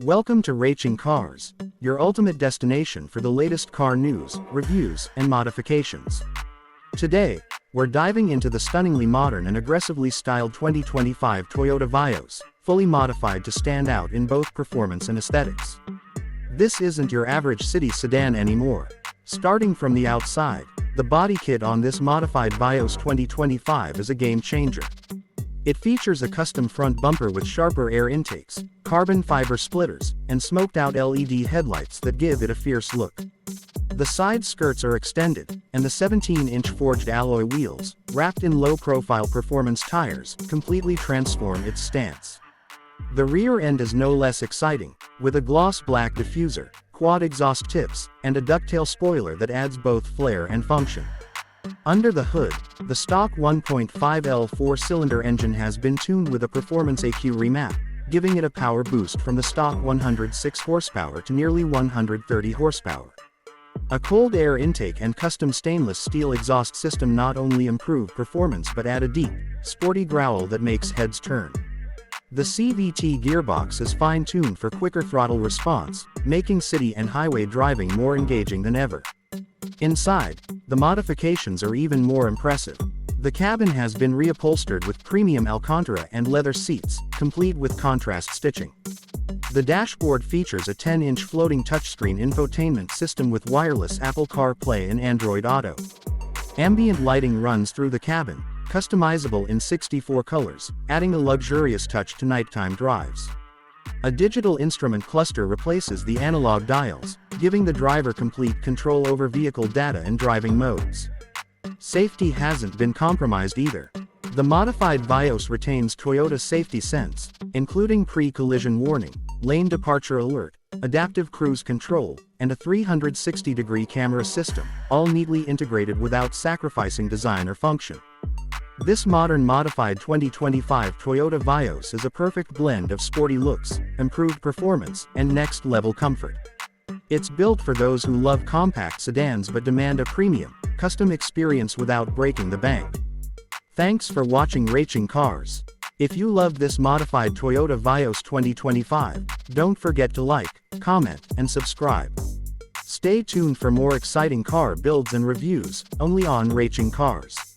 Welcome to Raching Cars, your ultimate destination for the latest car news, reviews, and modifications. Today, we're diving into the stunningly modern and aggressively styled 2025 Toyota Vios, fully modified to stand out in both performance and aesthetics. This isn't your average city sedan anymore. Starting from the outside, the body kit on this modified Vios 2025 is a game changer. It features a custom front bumper with sharper air intakes, carbon fiber splitters, and smoked-out LED headlights that give it a fierce look. The side skirts are extended, and the 17-inch forged alloy wheels, wrapped in low-profile performance tires, completely transform its stance. The rear end is no less exciting, with a gloss black diffuser, quad exhaust tips, and a ducktail spoiler that adds both flair and function. Under the hood, the stock 1.5L four-cylinder engine has been tuned with a Performance AQ remap, giving it a power boost from the stock 106 horsepower to nearly 130 horsepower. A cold air intake and custom stainless steel exhaust system not only improve performance but add a deep, sporty growl that makes heads turn. The CVT gearbox is fine-tuned for quicker throttle response, making city and highway driving more engaging than ever. Inside, the modifications are even more impressive. The cabin has been reupholstered with premium Alcantara and leather seats, complete with contrast stitching. The dashboard features a 10-inch floating touchscreen infotainment system with wireless Apple CarPlay and Android Auto. Ambient lighting runs through the cabin, customizable in 64 colors, adding a luxurious touch to nighttime drives. A digital instrument cluster replaces the analog dials, giving the driver complete control over vehicle data and driving modes. Safety hasn't been compromised either. The modified Vios retains Toyota's safety sense, including pre-collision warning, lane departure alert, adaptive cruise control, and a 360-degree camera system, all neatly integrated without sacrificing design or function. This modern modified 2025 Toyota Vios is a perfect blend of sporty looks, improved performance, and next-level comfort. It's built for those who love compact sedans but demand a premium, custom experience without breaking the bank. Thanks for watching Raching Cars. If you loved this modified Toyota Vios 2025, don't forget to like, comment, and subscribe. Stay tuned for more exciting car builds and reviews, only on Raching Cars.